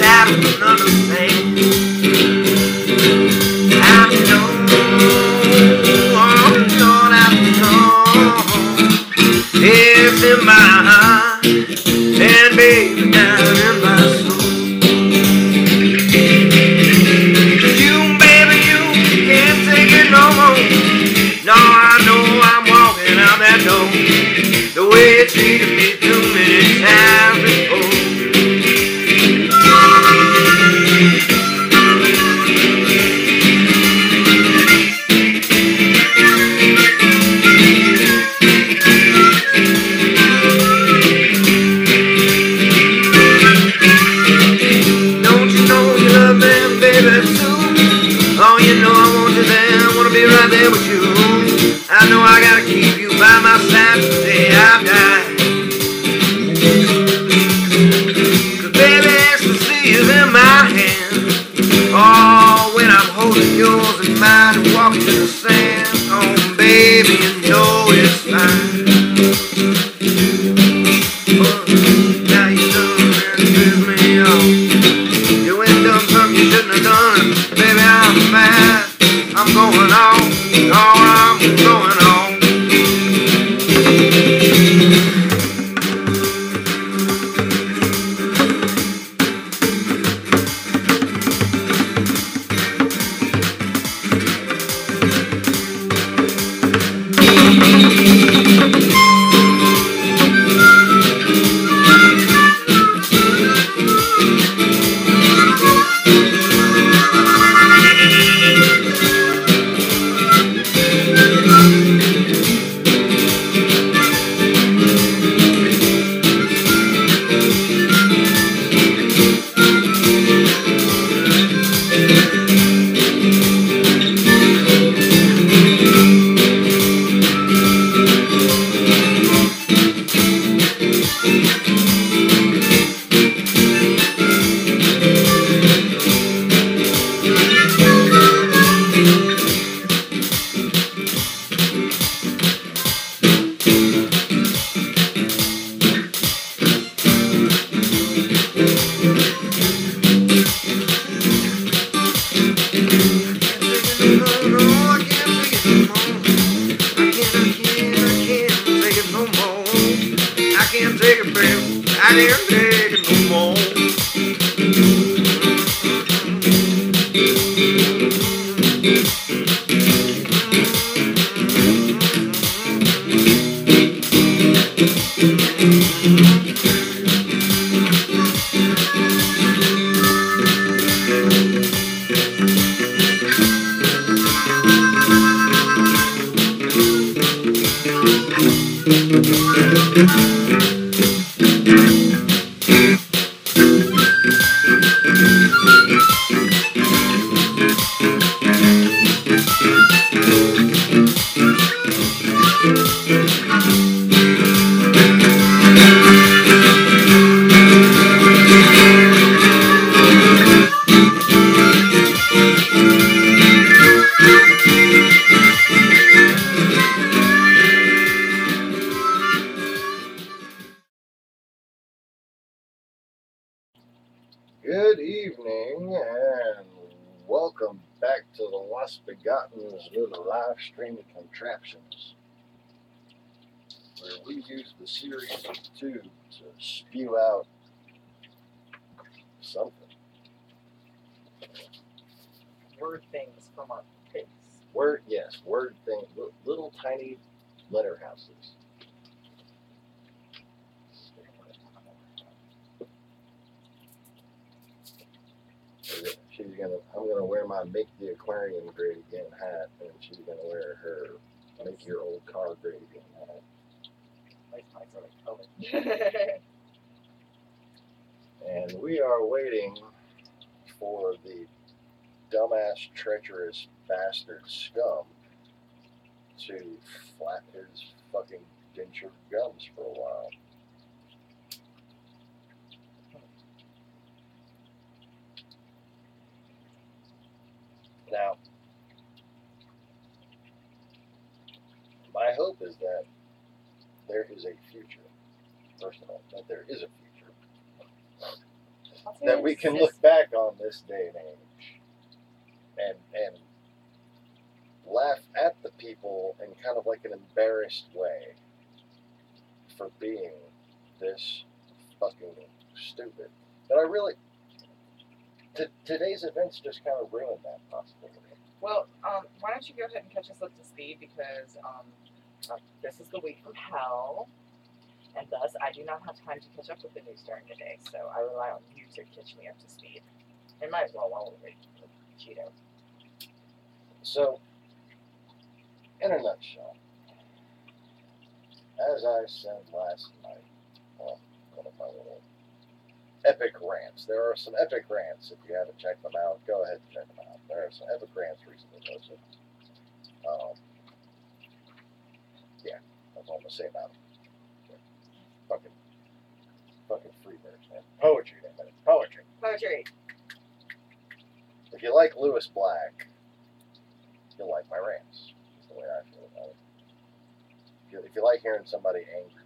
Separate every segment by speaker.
Speaker 1: I don't understand. I know, Lord, I know it's in my heart and baby down in my soul. You, baby, you can't take it no more. No, I know I'm walking out that door the way you treated me too many times before. Don't you know you love me, baby, too? Oh, you know I want you there, I want to be right there with you. I know I gotta keep you by my side today I die. Cause baby, ecstasy is in my hand. Oh, when I'm holding yours in mine and walking in the sand. Oh, baby, you know it's fine. But now you done and piss me off. You ain't done something you shouldn't have done. Baby, I'm mad. I'm going on. Oh, I'm going on.
Speaker 2: Good evening and welcome back to the Lost Begotten's little live streaming contraptions, where we use the series of two to spew out something.
Speaker 3: Word things from our face.
Speaker 2: Word things, little tiny letter houses. I'm gonna wear my Make the Aquarium Great Again hat, and she's gonna wear her Make Your Old Car Great Again hat. And we are waiting for the dumbass, treacherous bastard scum to flap his fucking dentured gums for a while. Now, my hope is that there is a future. First of all, that there is a future. that we can look back on this day and age and laugh at the people in kind of like an embarrassed way for being this fucking stupid. But I really, today's events just kind of ruined that possibility.
Speaker 3: Well, why don't you go ahead and catch us up to speed, because this is the week from hell, and thus I do not have time to catch up with the news during the day, so I rely on you to catch me up to speed. And might as well while we're waiting for Cheeto.
Speaker 2: So, in a nutshell, as I said last night, well, one of my little epic rants. There are some epic rants. If you haven't checked them out, go ahead and check them out. There are some epic rants recently posted. Yeah, that's all I'm gonna say about them. Fucking free birds, man. Poetry, damn it. Poetry.
Speaker 3: Poetry.
Speaker 2: If you like Lewis Black, you'll like my rants. That's the way I feel about it. If you like hearing somebody angry,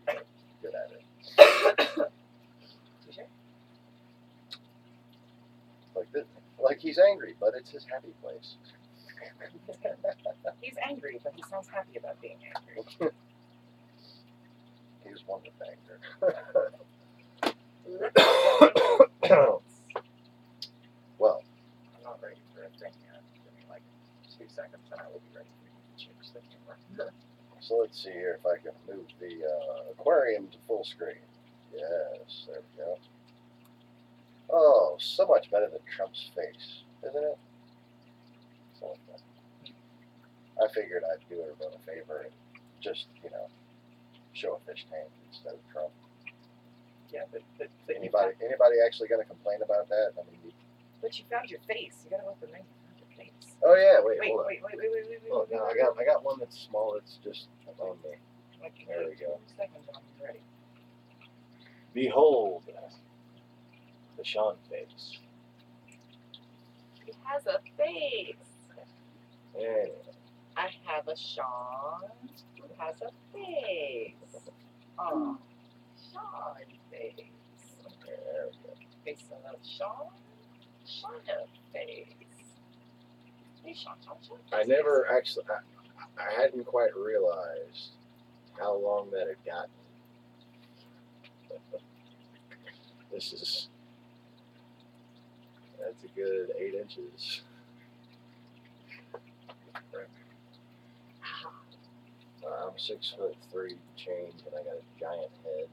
Speaker 2: good at it. Like he's angry, but it's his happy place.
Speaker 3: He's angry, but he sounds happy about being angry.
Speaker 2: He's one with anger. Well,
Speaker 3: I'm not ready for a thing yet. Give me like 2 seconds and I will be ready for you to change the camera.
Speaker 2: so let's see here if I can move the aquarium to full screen. Yes, there we go. Oh, so much better than Trump's face, isn't it? So like that. I figured I'd do everyone a favor and just, show a fish tank instead of Trump.
Speaker 3: Yeah, but
Speaker 2: anybody actually going to complain about that? I mean,
Speaker 3: but you found your face. You gotta let them know you found your face.
Speaker 2: Oh yeah, wait,
Speaker 3: Wait.
Speaker 2: Look, no, I got one that's small. It's just on me. There we go.
Speaker 3: 2 seconds and I'm ready.
Speaker 4: Behold, the Sean face.
Speaker 3: He has a face.
Speaker 2: Anyway.
Speaker 3: I have a Sean who has a face. Oh, Sean face.
Speaker 2: There we go.
Speaker 3: Face of Sean. Sean face. Hey, Sean.
Speaker 2: I never actually, I hadn't quite realized how long that had gotten. That's a good 8 inches. I'm 6'3" change, and I got a giant head.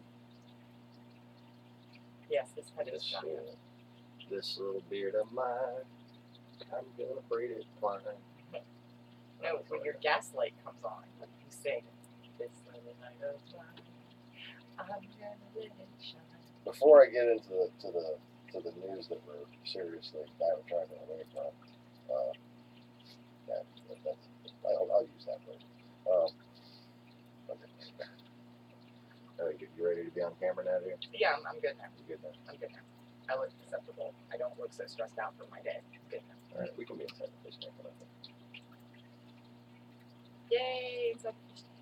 Speaker 3: Yes, this head is giant.
Speaker 2: This little beard of mine, I'm gonna braid it fine.
Speaker 3: No, when your gaslight comes on, you sing, this little night of mine, I'm gonna let it shine.
Speaker 2: Before I get into the news that we're seriously driving away from, I'll use that word. Okay. You ready to be on camera now, dear?
Speaker 3: Yeah, I'm good now.
Speaker 2: You good now?
Speaker 3: I'm good now. I look acceptable. I don't look so stressed out for my day. I'm good now.
Speaker 2: Alright, we can be inside the fish tank.
Speaker 3: Yay! Inside the fish tank.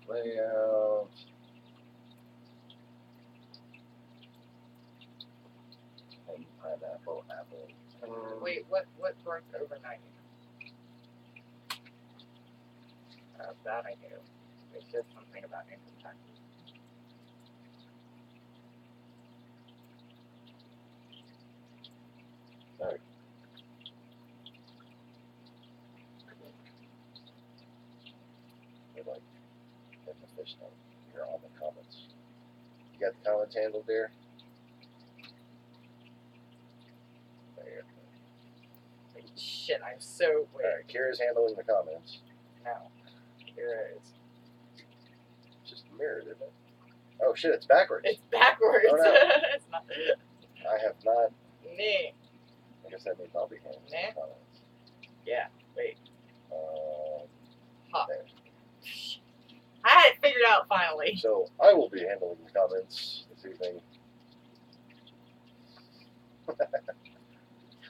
Speaker 2: Layout. And pineapple, apple.
Speaker 3: Wait, what broke overnight? That I knew. It's just something about income taxes.
Speaker 2: Alright. Like in the fish tank. Here are all the comments. You got the comments handled there? There.
Speaker 3: Shit, I'm so weird.
Speaker 2: Alright, Kira's handling the comments.
Speaker 3: No. Here it is.
Speaker 2: It's just mirrored, isn't it? Oh shit, it's backwards.
Speaker 3: It's backwards.
Speaker 2: Oh, no.
Speaker 3: It's not.
Speaker 2: I have not.
Speaker 3: Nee.
Speaker 2: I guess that means I'll be handling the comments.
Speaker 3: Yeah, wait.
Speaker 2: There.
Speaker 3: I had it figured out finally.
Speaker 2: So I will be handling the comments this evening.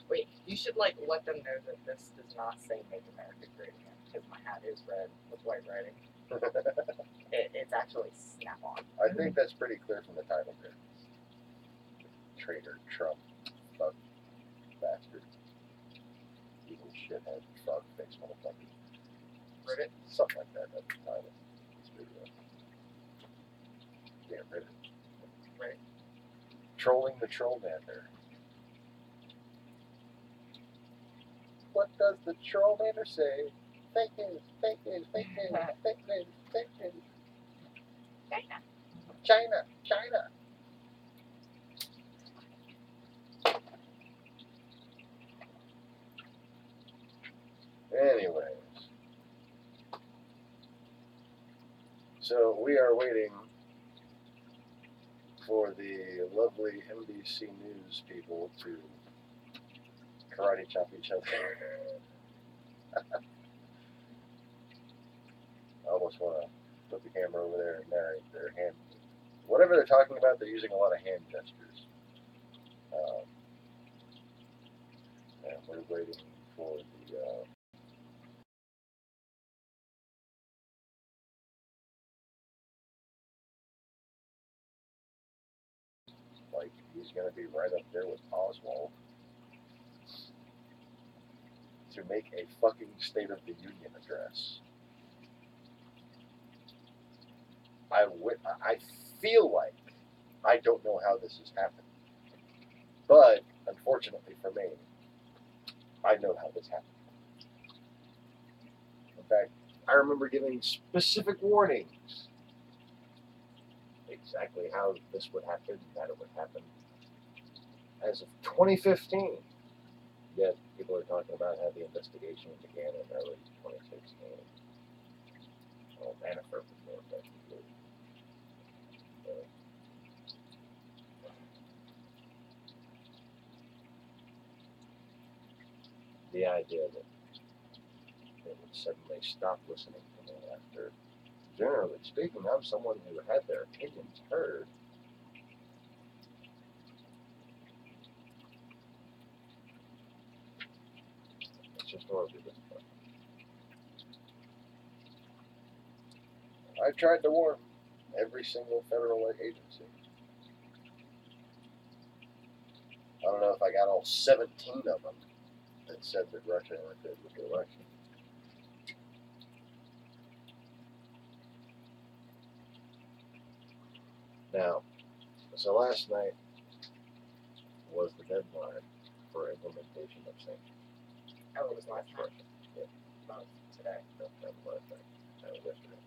Speaker 3: Wait, you should let them know that this does not say "Make America Great Again" because my hat is red with white writing. It's actually snap-on.
Speaker 2: I think that's pretty clear from the title here. Traitor, Trump, fuck, bastard, evil shithead, fuck, face motherfucker.
Speaker 3: Rivet?
Speaker 2: Something like that, that's the title. Yeah, Rivet.
Speaker 3: Right.
Speaker 2: Trolling the Trollmander. What does the Trollmander say? Fake news, fake news, fake news, fake news, fake news.
Speaker 3: China.
Speaker 2: China, China. Anyways, so we are waiting for the lovely NBC News people to karate chop each other. I almost want to put the camera over there and narrate their hand. Whatever they're talking about, they're using a lot of hand gestures. And we're waiting for the. Like, he's going to be right up there with Oswald to make a fucking State of the Union address. I feel like I don't know how this has happened. But, unfortunately for me, I know how this happened. In fact, I remember giving specific warnings exactly how this would happen, that it would happen. As of 2015, yet people are talking about how the investigation began in early 2016. Well, Manafort was more effectively. The idea that they would suddenly stop listening to me after, generally speaking, I'm someone who had their opinions heard. It's just horribly disappointing. I tried to warn every single federal agency. I don't know if I got all 17 of them that said that Russia interfered with the election. Now, so last night was the deadline for implementation of sanctions.
Speaker 3: Oh, it was last night.
Speaker 2: Yeah.
Speaker 3: Oh, today.
Speaker 2: No, that was last night. That was yesterday.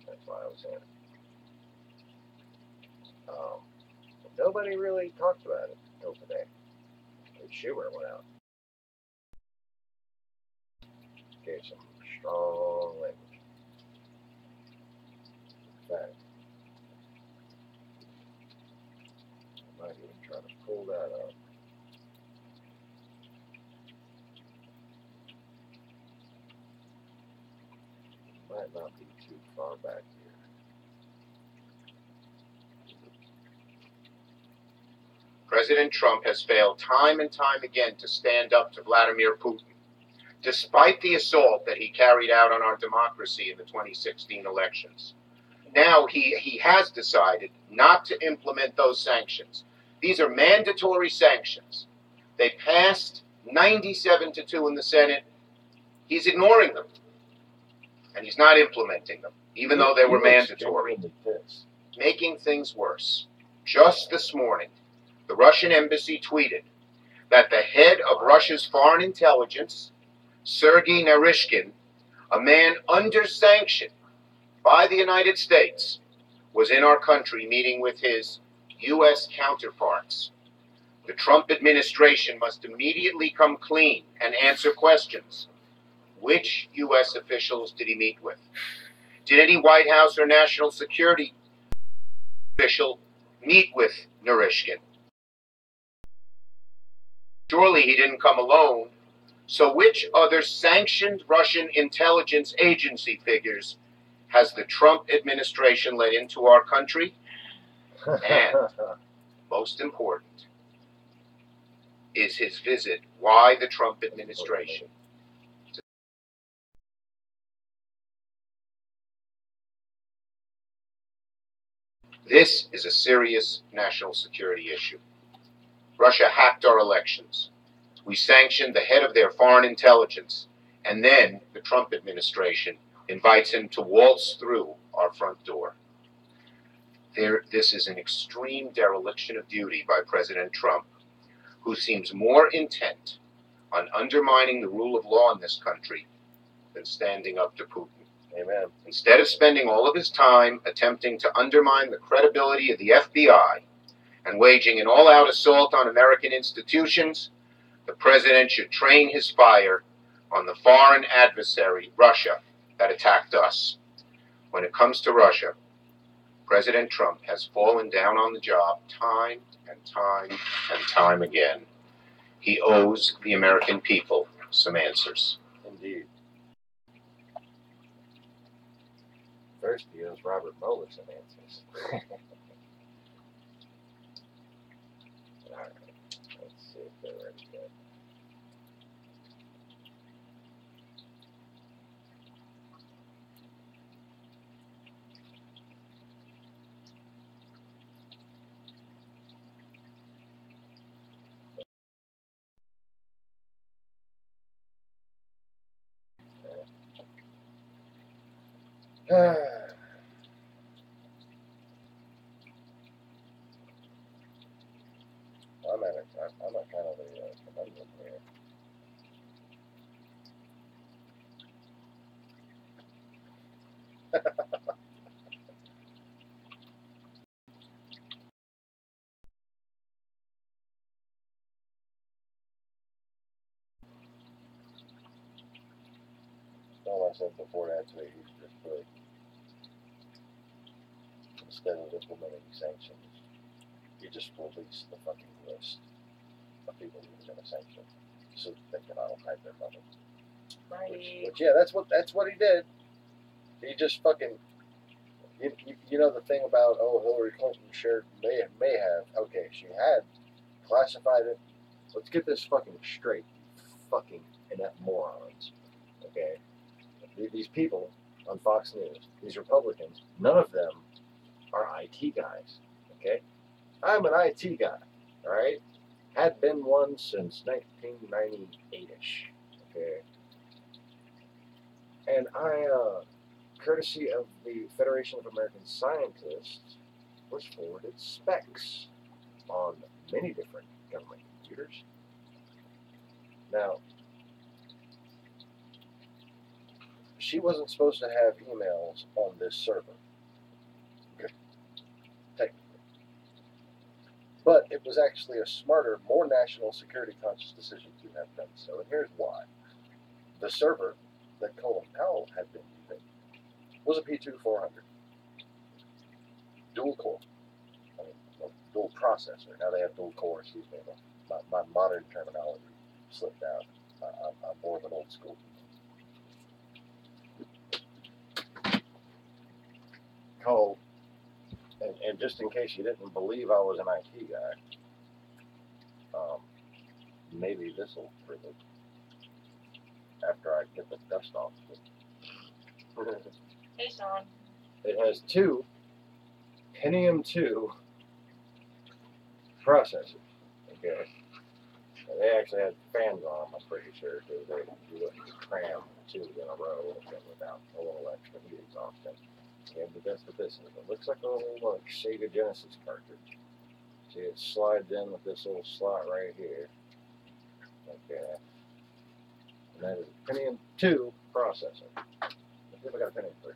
Speaker 2: That's why I was saying it. Nobody really talked about it until today. Schumer went out. Gave some strong language. In fact, I might even try to pull that up. Might not be too far back here.
Speaker 5: President Trump has failed time and time again to stand up to Vladimir Putin, despite the assault that he carried out on our democracy in the 2016 elections. Now he has decided not to implement those sanctions. These are mandatory sanctions. They passed 97-2 in the Senate. He's ignoring them. And he's not implementing them, even though they were mandatory. Making things worse. Just this morning, the Russian embassy tweeted that the head of Russia's foreign intelligence, Sergei Naryshkin, a man under sanction by the United States, was in our country meeting with his U.S. counterparts. The Trump administration must immediately come clean and answer questions. Which U.S. officials did he meet with? Did any White House or national security official meet with Naryshkin? Surely he didn't come alone. So which other sanctioned Russian intelligence agency figures has the Trump administration let into our country? And, most important, is his visit, why the Trump administration? This is a serious national security issue. Russia hacked our elections. We sanctioned the head of their foreign intelligence, and then the Trump administration invites him to waltz through our front door. This is an extreme dereliction of duty by President Trump, who seems more intent on undermining the rule of law in this country than standing up to Putin.
Speaker 2: Amen.
Speaker 5: Instead of spending all of his time attempting to undermine the credibility of the FBI and waging an all-out assault on American institutions, the president should train his fire on the foreign adversary, Russia, that attacked us. When it comes to Russia, President Trump has fallen down on the job time and time and time again. He owes the American people some answers.
Speaker 2: Indeed. First, he owes Robert Mueller some answers. Alright, let's see if they're ready to go. I'm at kind of a conundrum here. All I said before that today, he's just put, instead of implementing sanctions, you just release the fucking list of people who are going to sanction, so they can all hide their money.
Speaker 3: Right.
Speaker 2: Which yeah, that's what he did. He just fucking, you know the thing about, oh, Hillary Clinton may have, okay, she had classified it. Let's get this fucking straight, fucking inept morons. Okay, these people on Fox News, these Republicans, none of them are IT guys. Okay, I'm an IT guy. All right, had been one since 1998ish. Okay, and I, courtesy of the Federation of American Scientists, was forwarded specs on many different government computers. Now, she wasn't supposed to have emails on this server, technically. But it was actually a smarter, more national security conscious decision to have done so, and here's why. The server that Colin Powell had been using was a P2400. Dual core. I mean, well, dual processor. Now they have dual core, excuse me. My modern terminology slipped out. I'm more of an old school. Cole, and just in case you didn't believe I was an IT guy, maybe this will prove it after I get the dust off.
Speaker 3: Hey, Sean.
Speaker 2: It has two Pentium 2 processors. Okay. And they actually had fans on them, I'm pretty sure, because you wouldn't cram two in a row without a little extra heat exhaustion. And the best of this is it looks like a little Sega Genesis cartridge. See, it slides in with this little slot right here. Okay. And that is a Pentium 2 processor. Let's see if I got a Pentium 3.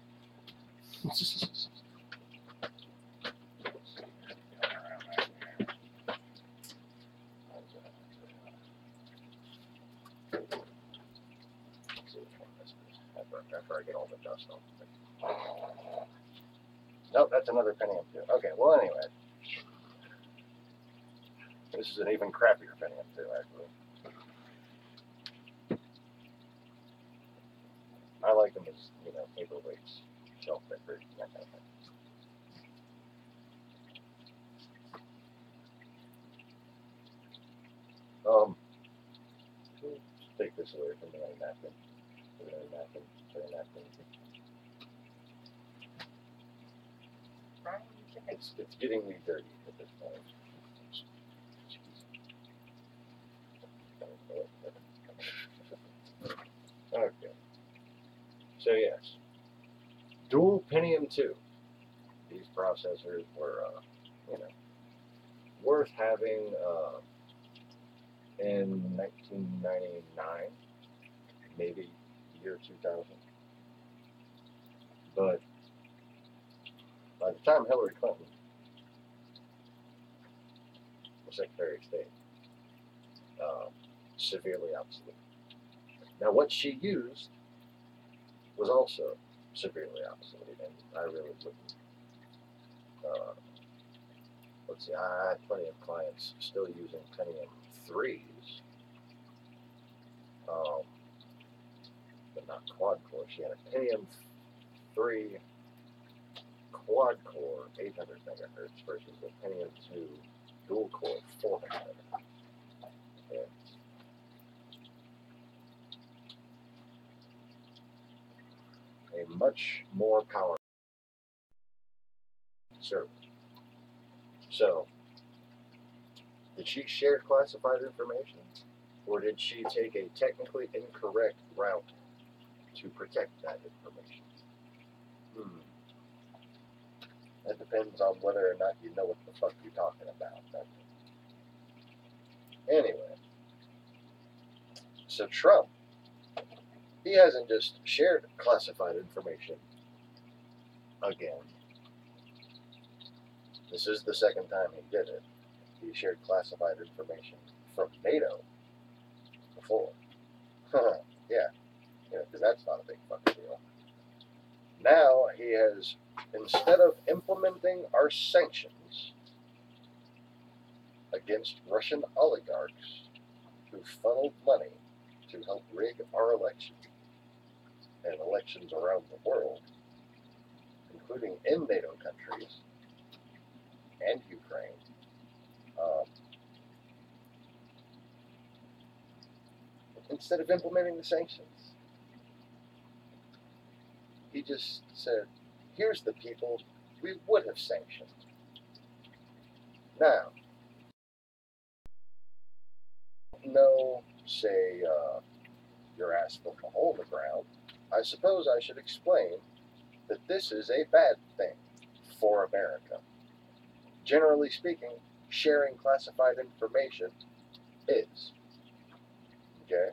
Speaker 2: After I get all the dust off. Nope, that's another Pentium 2. Okay, well anyway. This is an even crappier Pentium 2, actually. I like them as, paperweights, shelf pickers, that kind of thing. Take this away from the napkin. Put it in a napkin. Put it in a napkin.
Speaker 3: Brian, you can
Speaker 2: It's getting me dirty at this point. Okay. So yes, dual Pentium 2. These processors were, worth having in 1999, maybe year 2000. But by the time Hillary Clinton was Secretary of State, severely obsolete. Now, what she used was also severely obsolete, and I really wouldn't. Let's see, I had plenty of clients still using Pentium 3s, but not quad core. She had a Pentium 3 quad core 800 megahertz versus a Pentium 2 dual core 400 megahertz. Yeah. A much more powerful server. So, did she share classified information, or did she take a technically incorrect route to protect that information? That depends on whether or not you know what the fuck you're talking about. Anyway, so Trump, he hasn't just shared classified information again. This is the second time he did it. He shared classified information from NATO before. Yeah, because that's not a big fucking deal. Now he has, instead of implementing our sanctions against Russian oligarchs who funneled money to help rig our election and elections around the world, including in NATO countries and Ukraine, instead of implementing the sanctions, he just said, here's the people we would have sanctioned. Now, no, say, your ass from a hole in the ground, I suppose I should explain that this is a bad thing for America. Generally speaking, sharing classified information is. Okay?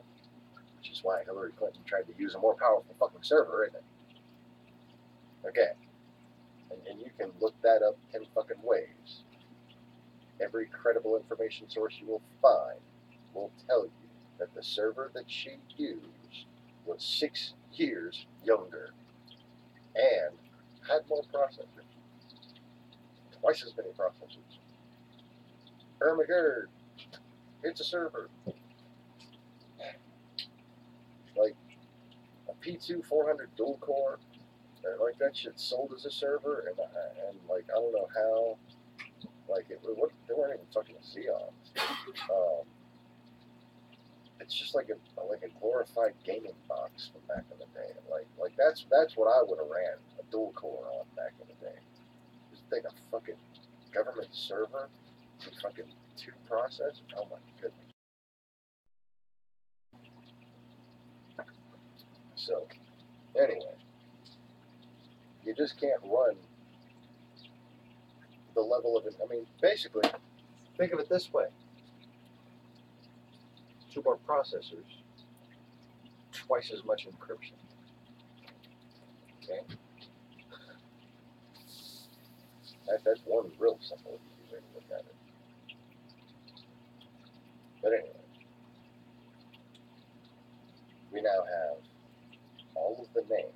Speaker 2: Which is why Hillary Clinton tried to use a more powerful fucking server, isn't it? Okay. And you can look that up 10 fucking ways. Every credible information source you will find will tell you that the server that she used was 6 years younger and had more processors. Twice as many processors. Ermagerd, it's a server. Like a P2 400 dual core, like that shit sold as a server, and like I don't know how, like they weren't even fucking Xeons. It's just like a glorified gaming box from back in the day. Like that's what I would have ran a dual core on back in the day. Just take a fucking government server with fucking 2 processors. Oh my goodness. So, anyway, you just can't run the level of it. I mean, basically, think of it this way. 2 more processors, twice as much encryption. Okay? That's one real simple easy way to look at it. But anyway, we now have all of the names,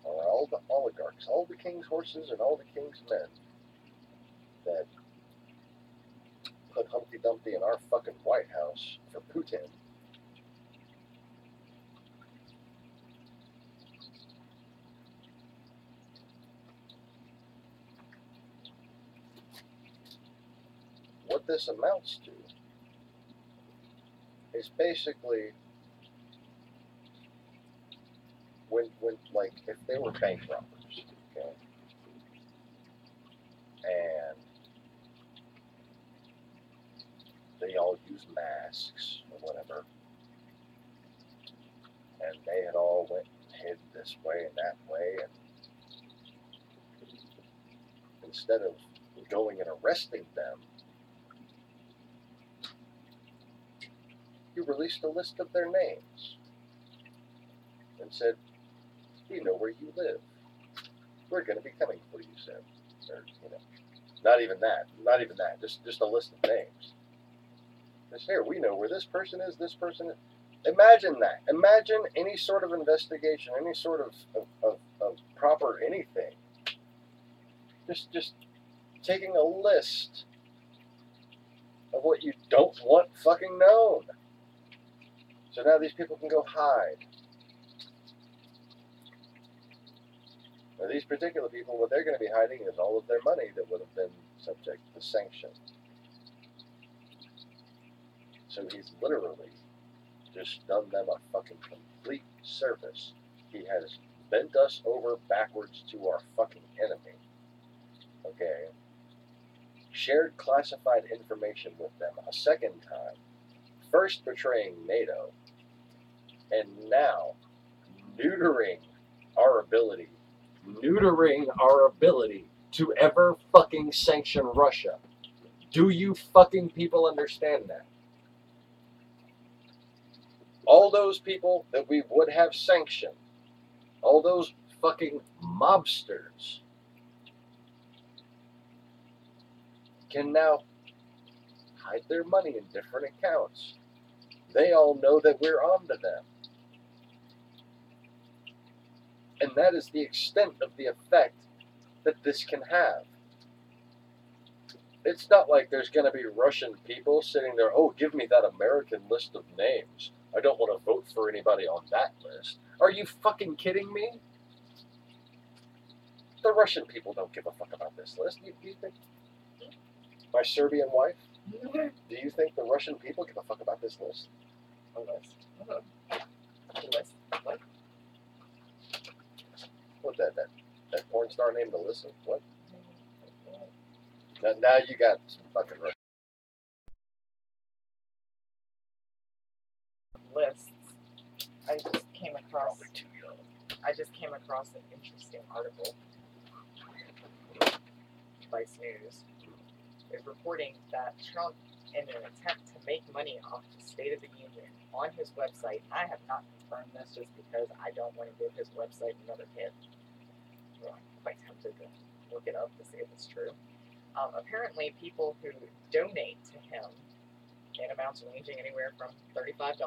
Speaker 2: or all the oligarchs, all the king's horses and all the king's men that put Humpty Dumpty in our fucking White House for Putin. What this amounts to is basically when like if they were bank robbers, okay, all use masks or whatever. And they had all went and hid this way and that way, and instead of going and arresting them, you released a list of their names and said, we know where you live. We're going to be coming for you, sir. Or, you know, not even that, just a list of names. Just here, we know where this person is, Imagine that. Imagine any sort of investigation, any sort of proper anything. Just taking a list of what you don't want fucking known. So now these people can go hide. Now these particular people, what they're going to be hiding is all of their money that would have been subject to sanction. So he's literally just done them a fucking complete service. He has bent us over backwards to our fucking enemy. Okay? Shared classified information with them a second time. First betraying NATO, and now neutering our ability to ever fucking sanction Russia. Do you fucking people understand that? All those people that we would have sanctioned, all those fucking mobsters, can now hide their money in different accounts. They all know that we're on to them. And that is the extent of the effect that this can have. It's not like there's going to be Russian people sitting there, oh, give me that American list of names. I don't want to vote for anybody on that list. Are you fucking kidding me? The Russian people don't give a fuck about this list. Do you think? My Serbian wife? Do you think the Russian people give a fuck about this list?
Speaker 3: A list. A list. What?
Speaker 2: What that porn star named Alyssa? What? Now you got some fucking Russian.
Speaker 3: Lists. I just came across an interesting article. Vice News is reporting that Trump, in an attempt to make money off the State of the Union on his website, I have not confirmed this just because I don't want to give his website another hit. Well, I'm quite tempted to look it up to see if it's true. Apparently, people who donate to him in amounts ranging anywhere from $35,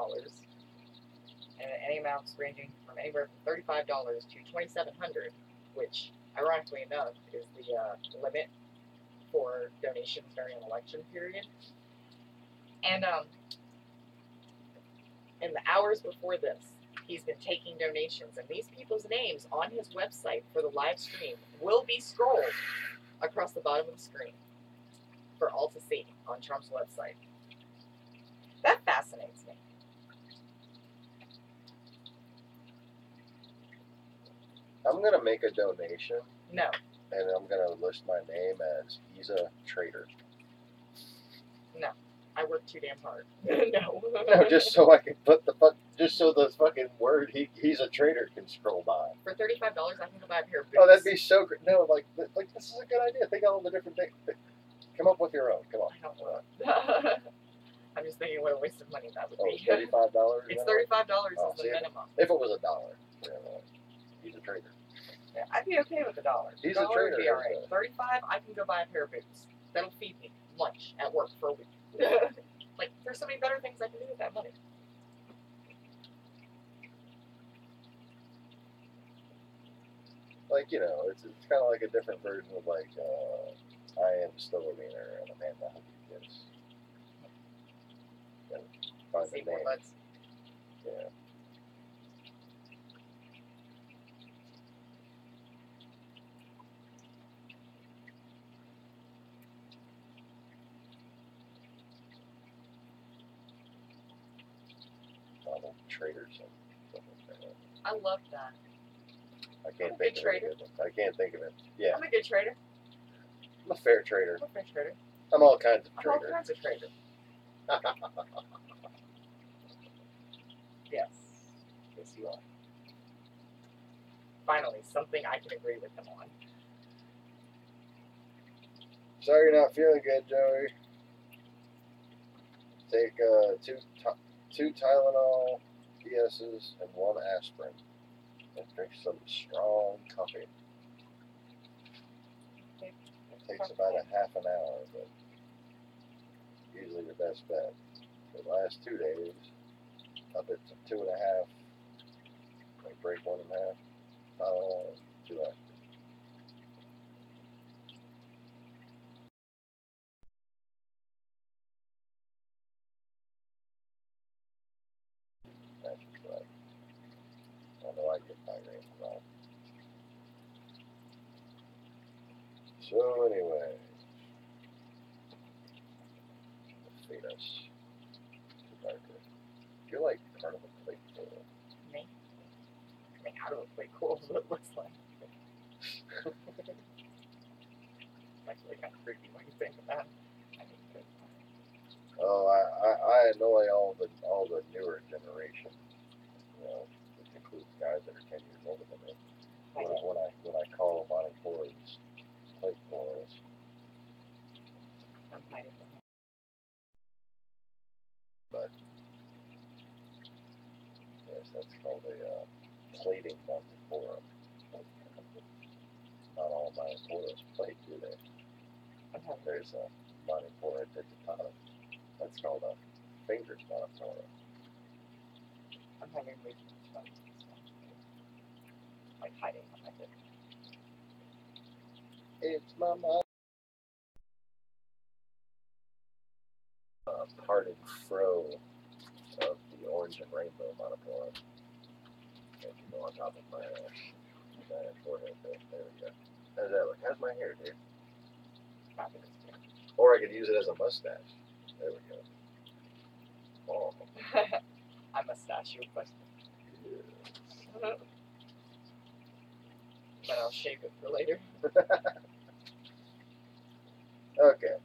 Speaker 3: and any amounts ranging from anywhere from $35 to $2,700, which, ironically enough, is the limit for donations during an election period. And in the hours before this, he's been taking donations, and these people's names on his website for the live stream will be scrolled across the bottom of the screen for all to see on Trump's website. That fascinates me.
Speaker 2: I'm going to make a donation.
Speaker 3: No.
Speaker 2: And I'm going to list my name as he's a traitor.
Speaker 3: No. I work too damn hard. No.
Speaker 2: No, just so I can put just so the fucking word he's a traitor can scroll by.
Speaker 3: For $35, I can go buy a pair of boots.
Speaker 2: Oh, that'd be so great. No, like this is a good idea. Think of all the different things. Come up with your own. Come on.
Speaker 3: I don't want. I'm just thinking what a waste of money that would be.
Speaker 2: $35?
Speaker 3: It's $35 is the minimum.
Speaker 2: If it was $1, he's a traitor.
Speaker 3: Yeah, I'd be okay with $1.
Speaker 2: He's
Speaker 3: $1
Speaker 2: a traitor.
Speaker 3: Would be all right. $35, I can go buy a pair of boots. That'll feed me lunch at work for a week. Like, there's so many better things I can do with that money.
Speaker 2: Like, you know, it's kind of like a different version of like, I am still a wiener and Amanda Huggins kids. And find the name. Yeah. Traders and stuff like that.
Speaker 3: I love that.
Speaker 2: I can't think of it. I can't think of it. Yeah.
Speaker 3: I'm a good trader.
Speaker 2: I'm a fair trader.
Speaker 3: I'm a fair trader.
Speaker 2: I'm all kinds of
Speaker 3: I'm
Speaker 2: trader.
Speaker 3: all kinds of trader. Yes. Yes, you are. Finally, something I can agree with him on.
Speaker 2: Sorry you're not feeling good, Joey. Take two Tylenol PSs and one aspirin. And drink some strong coffee. It takes about a half an hour, but usually your best bet. For the last 2 days, up at 2.5, like break 1.5, Tylenol, 2 aspirin. That's right. I know I get migraines a lot. So anyway, let's feed us to darker. You're like part of a plate full.
Speaker 3: Me? I mean, how do it play cool is what it looks like. It's actually kind of creepy when you think of that. I mean,
Speaker 2: Oh, I annoy all the newer generation. You know, which includes guys that are 10 years older than me. When I call them unemployed plate boys.
Speaker 3: I'm hiding from him.
Speaker 2: But yes, that's called a plating multifora. Not all multiforas plate, do they? There's a multifora digitata. That's called a fingered multifora.
Speaker 3: I'm having way too much fun. Like hiding behind it.
Speaker 2: It's my mom. Parted fro of the orange and rainbow monopora. If you go on top of my forehead there. There we go. How's that look? How's my hair, dude?
Speaker 3: Fabulous.
Speaker 2: Or I could use it as a mustache. There we go. Oh.
Speaker 3: I mustache your question.
Speaker 2: Yes.
Speaker 3: But I'll shave it for later.
Speaker 2: Okay.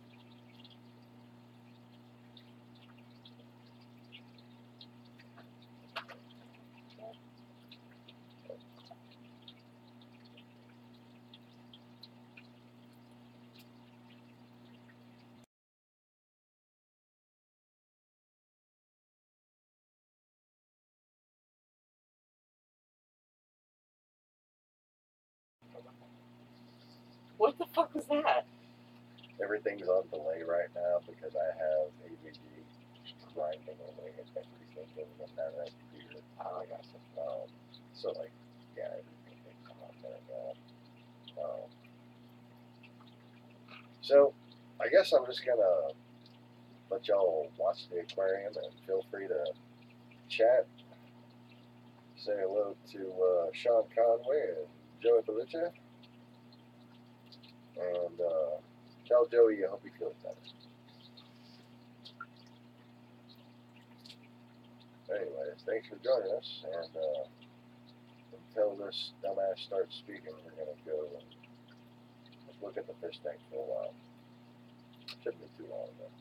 Speaker 3: What the fuck was that?
Speaker 2: Everything's on delay right now because I have AVG grinding away at everything going on down that computer.
Speaker 3: Oh, I got you.
Speaker 2: So like, yeah, everything takes a lot there. So I guess I'm just gonna let y'all watch the aquarium and feel free to chat. Say hello to Sean Conway and Joey Belucci. And tell Joey I hope he feels better. Anyways, thanks for joining us. And until this dumbass starts speaking, we're going to go and just look at the fish tank for a while. Shouldn't be too long though.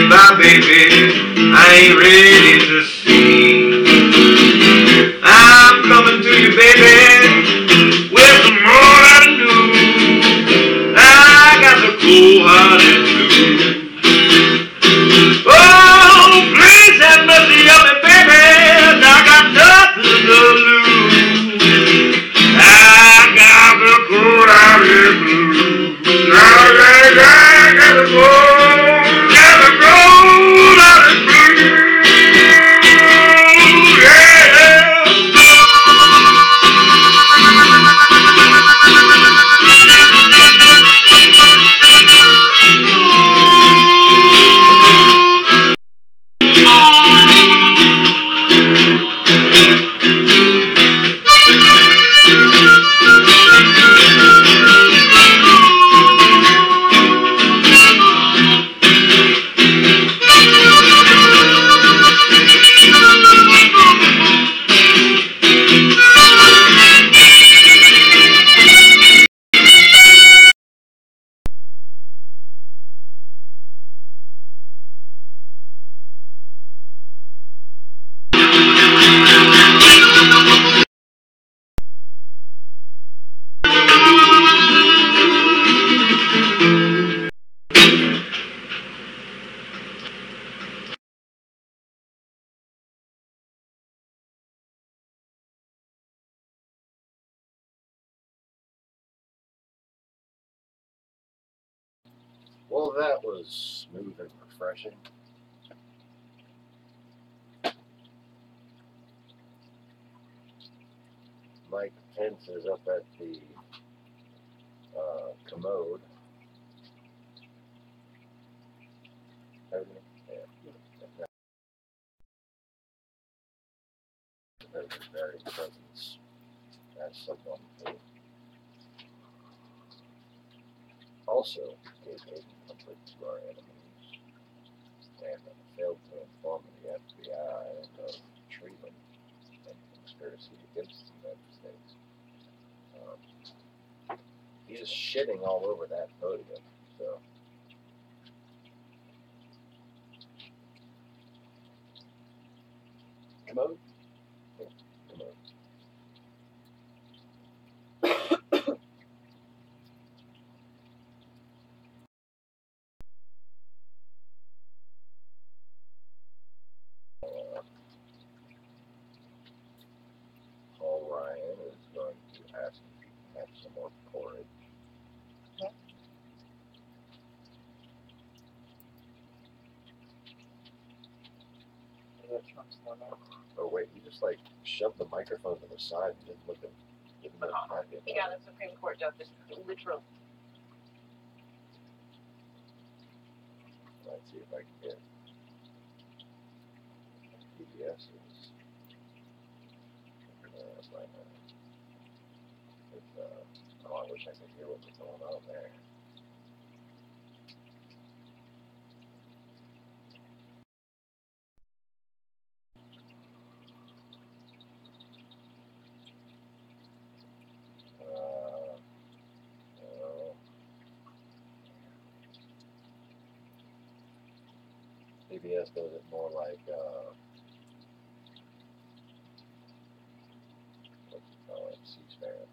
Speaker 1: Bye baby, I ain't ready to see.
Speaker 2: Well, that was smooth and refreshing. Mike Pence is up at the commode. Everything? Yeah. There's very presence as someone who also gave aid and comfort to our enemies and failed to inform the FBI of treason and conspiracy against the United States. He's shitting all over that podium, so.
Speaker 4: Commode?
Speaker 2: Yeah, commode. Paul Ryan is going to ask if he can have some more porridge. Oh wait, you just like shoved the microphone to the side and didn't look happy.
Speaker 3: Yeah, the Supreme Court justice, literal.
Speaker 2: Let's see if I can get PBS's. Oh, I wish I could hear what was going on there. No. PBS does it more like, what do you call it, C-SPAN.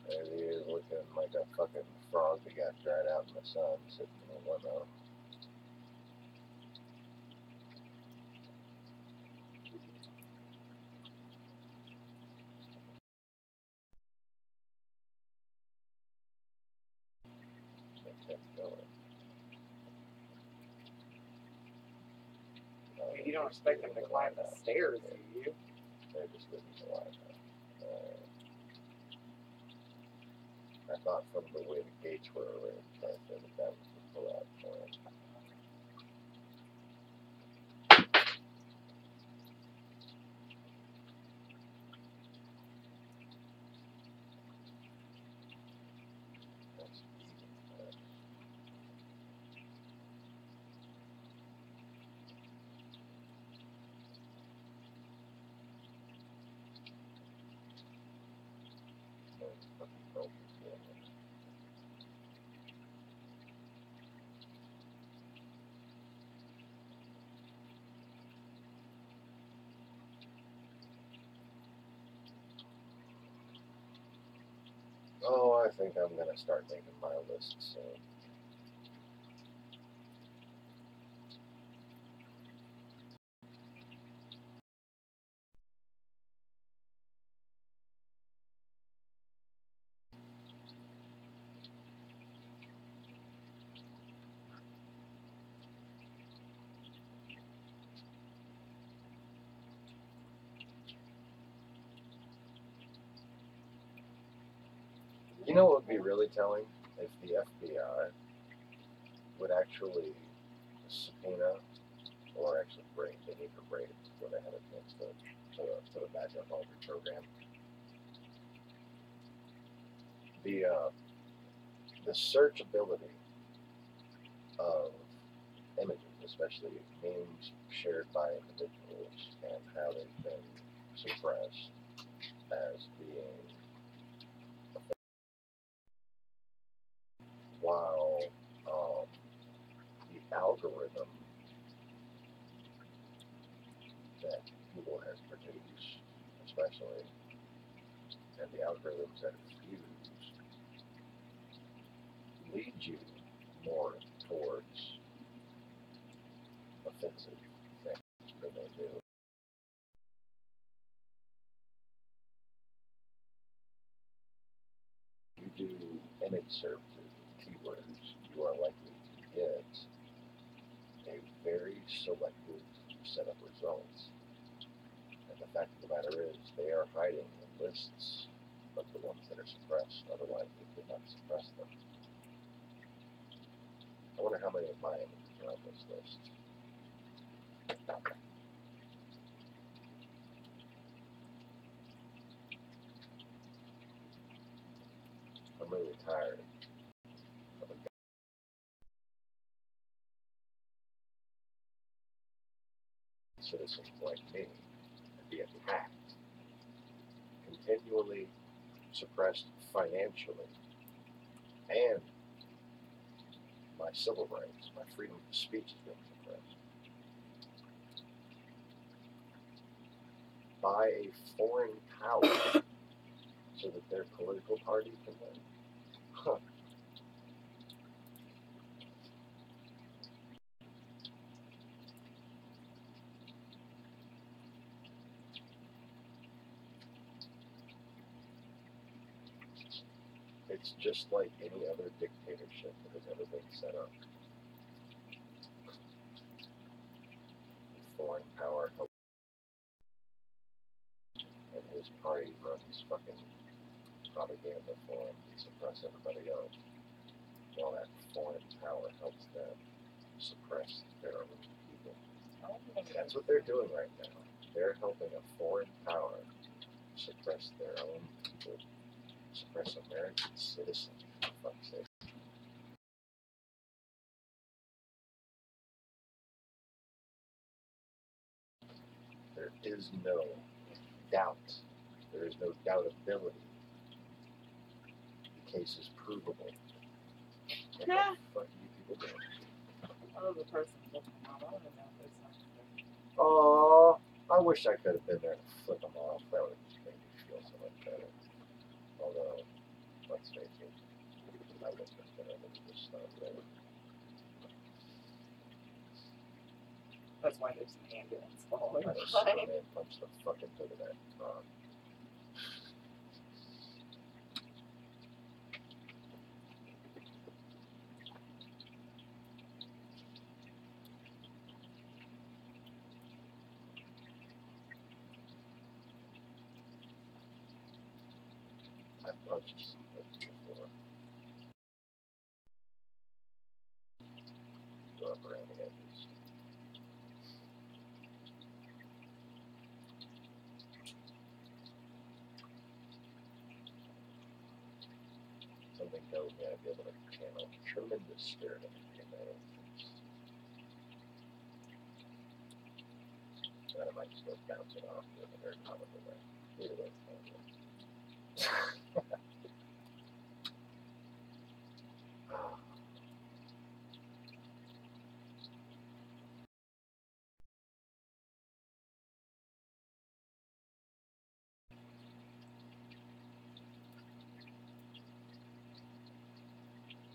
Speaker 2: There he is looking like a fucking frog that got dried out in the sun, sitting in a limo.
Speaker 3: You don't expect them to climb the stairs, do you?
Speaker 2: They're just living the life. I thought from the way the gates were arranged, I said that was the pull-out point. That's even. Oh, I think I'm going to start making my list soon. You know what would be really telling? If the FBI would actually subpoena or actually break, they need to break it before they have a chance to the backup alter program. The searchability of images, especially memes shared by individuals, and how they've been suppressed as being, while the algorithm that Google has produced, especially, and the algorithms that it's used, lead you more towards offensive services with keywords, you are likely to get a very selective set of results. And the fact of the matter is, they are hiding the lists of the ones that are suppressed. Otherwise, they could not suppress them. I wonder how many of my images are on this list. I'm really tired of a citizens like me to be attacked, continually suppressed financially, and my civil rights, my freedom of speech is being suppressed by a foreign power so that their political party can win. Huh. It's just like any other dictatorship that has ever been set up. Foreign power helps, and his party runs fucking propaganda for him to suppress everybody else, while that foreign power helps them suppress their own people. That's what they're doing right now. They're helping a foreign power suppress their own people, suppress American citizens, for fuck's sake. There is no doubt. There is no doubtability. The case is provable. What the fuck are you people doing?
Speaker 3: Oh, the person looking out. I don't know if it's not.
Speaker 2: Oh, I wish I could have been there to flip them off. That would have made me feel so much better. Although, let's face it, I wouldn't have been able to just stop there.
Speaker 3: That's why there's an ambulance following
Speaker 2: I just
Speaker 3: by.
Speaker 2: and punch the fucking hood of that car. I've punched some hoods before. Go up around the edges. Something tells me I'd be able to channel tremendous spirit energy in that instance. Then I might just go bouncing off in a very comical way. Either way, it's fine.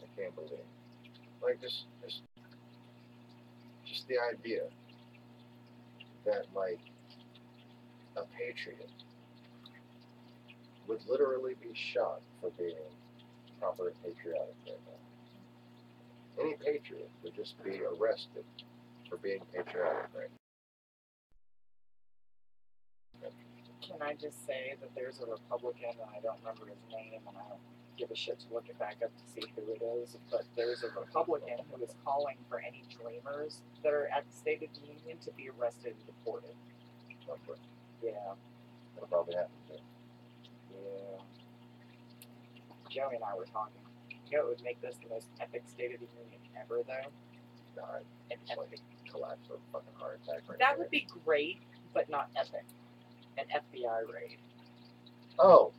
Speaker 2: I can't believe. Like, just the idea that, like, a patriot would literally be shot for being proper patriotic right now. Any patriot would just be arrested for being patriotic right now.
Speaker 3: Can I just say that there's a Republican, and I don't remember his name, and I don't give a shit to look it back up to see who it is, but there's a Republican who is calling for any dreamers that are at the State of the Union to be arrested and deported.
Speaker 2: Number.
Speaker 3: Yeah.
Speaker 2: That'll probably happen too.
Speaker 3: Yeah. Joey and I were talking. You know what would make this the most epic State of the Union ever, though?
Speaker 2: God,
Speaker 3: An
Speaker 2: it's like a collapse of a fucking heart attack right
Speaker 3: That
Speaker 2: there.
Speaker 3: would be great, but not epic. An FBI raid.
Speaker 2: Oh,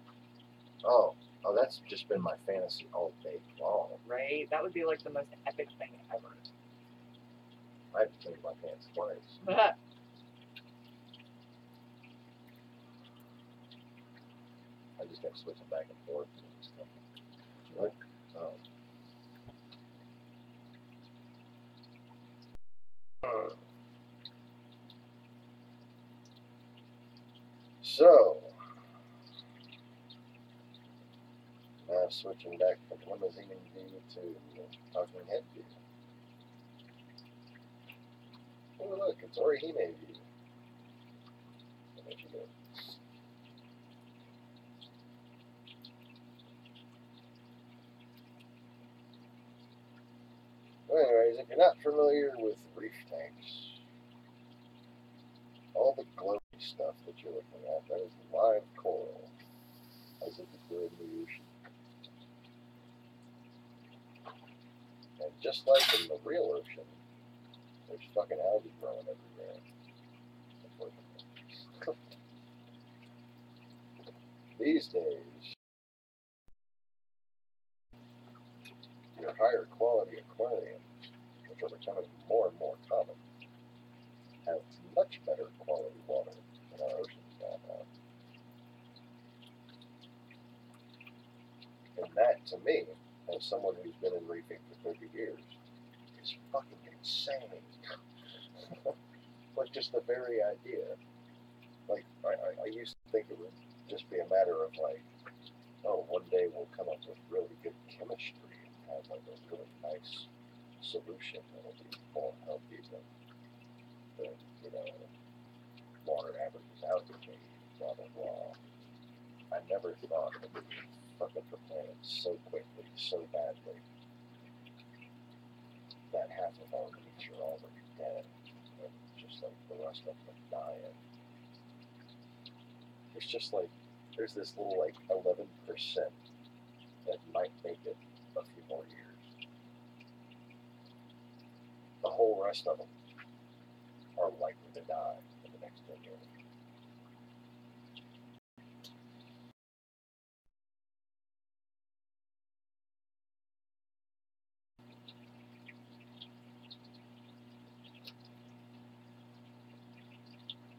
Speaker 2: that's just been my fantasy all day long.
Speaker 3: Right? That would be like the most epic thing ever.
Speaker 2: I have to change my pants twice. I just kept switching back and forth. What? Oh. So, last switching back from limousine view to talking head view. Oh look, it's Orihime view. I'll let you go. Well, anyways, if you're not familiar with reef tanks, all the glowy stuff that you're looking at, that is live coral, as if it were in the ocean. And just like in the real ocean, there's fucking algae growing everywhere. These days, your higher quality aquariums, which are becoming more and more common, have much better quality water than our oceans now have. And that, to me, as someone who's been in reefing for 30 years, is fucking insane. Like, just the very idea. Like, I used to think it would just be a matter of, like, oh, one day we'll come up with really good chemistry and have, like, a really nice solution that'll be more healthy than the, water averages out to me, blah, blah, blah. I never thought that we would fuck up the planet so quickly, so badly, that half of our reefs are already dead, and just like the rest of them dying. It's just like, there's this little, like, 11% that might make it a few more years. The whole rest of them are likely to die in the next 10 years.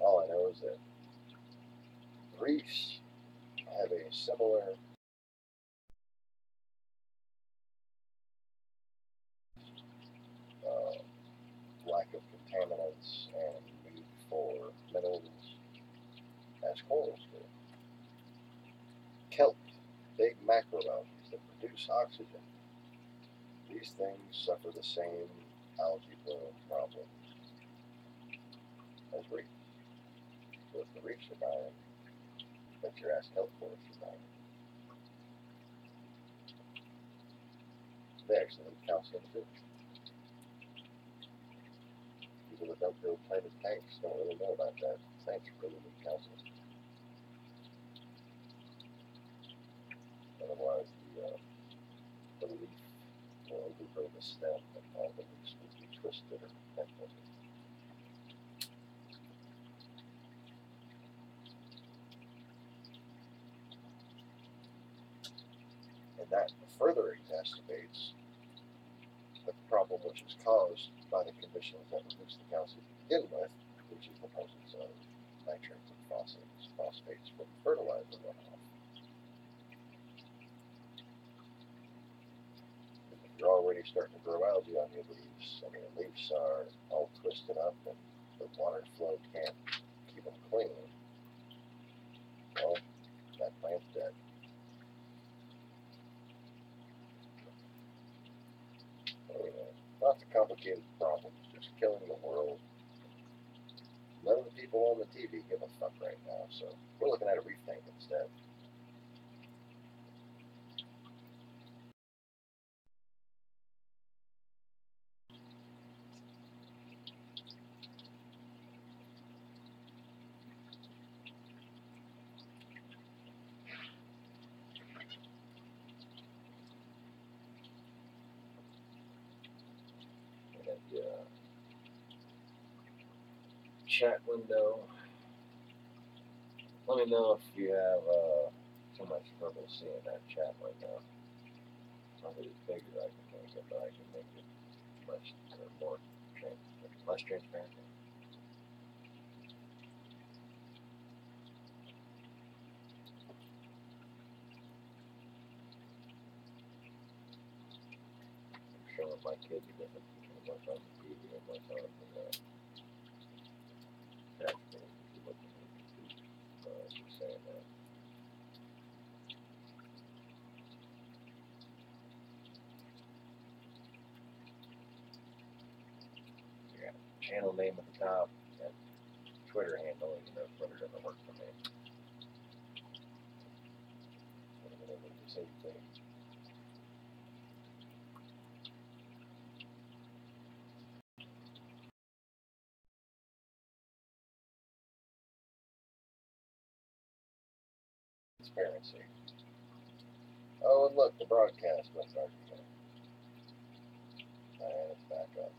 Speaker 2: All I know is that reefs have a similar lack of contaminants and need for minerals as corals do. Kelp, big macroalgae that produce oxygen. These things suffer the same algae bloom problems as reefs. So if the reefs are dying, bet your ass kelp forests are dying. They actually need calcium too. People that don't build plated tanks don't really know about that. Tanks really need calcium. Otherwise, the leaf will overgrow the stem and all the leaves will be twisted or bent. And that further exacerbates the problem which is caused by the conditions that reduce the calcium to begin with, which is the presence of nitrates and phosphates from fertilizer runoff. If you're already starting to grow algae on your leaves, and your leaves are all twisted up and the water flow can't keep them clean, well, that plant's dead. Lots of complicated problems, just killing the world. None of the people on the TV give a fuck right now, so we're looking at a reef tank instead.
Speaker 4: Chat window. Let me know if you have too much trouble seeing that chat right now. Not that it's bigger, I can make it, but I can make it less transparent. I'm showing my kids the difference between what's on the TV and what's on the chat screen. Just saying that. channel name at the top, and Twitter handle, even though Twitter doesn't work for me. The same thing. Transparency. Oh, and look, the broadcast went dark again. And it's back up.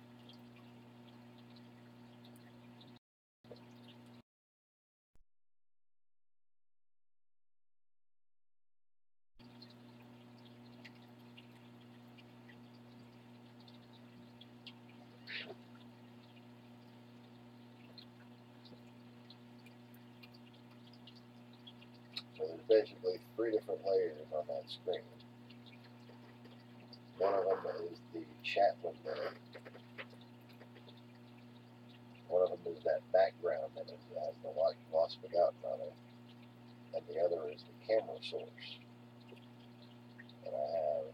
Speaker 4: So there's basically 3 different layers on that screen. One of them is the chat window. One of them is that background that has the LostBegotten on it. And the other is the camera source. And I have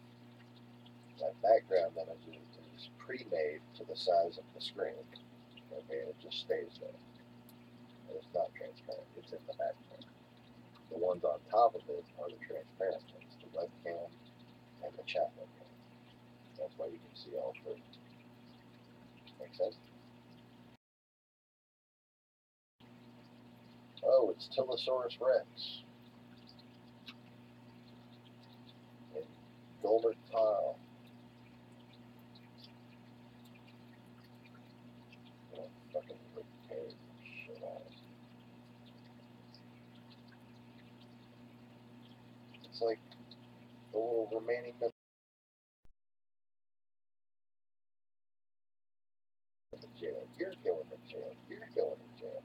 Speaker 4: that background image is pre-made to the size of the screen. Okay, it just stays there. And it's not transparent, it's in the background. The ones on top of it are the transparent ones, the webcam and the chat window. That's why you can see all 3. Make sense? Oh, it's Tylosaurus Rex. In Gilbert tile. Oh, fucking repaired shit on it. It's like the little remaining bit of the jail. You're going to jail. You're going to jail.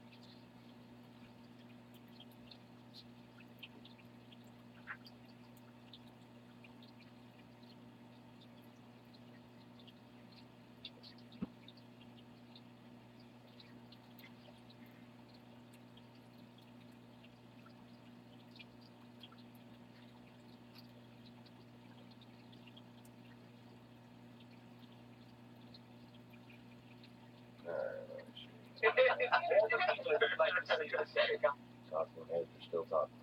Speaker 4: Talking heads are still talking.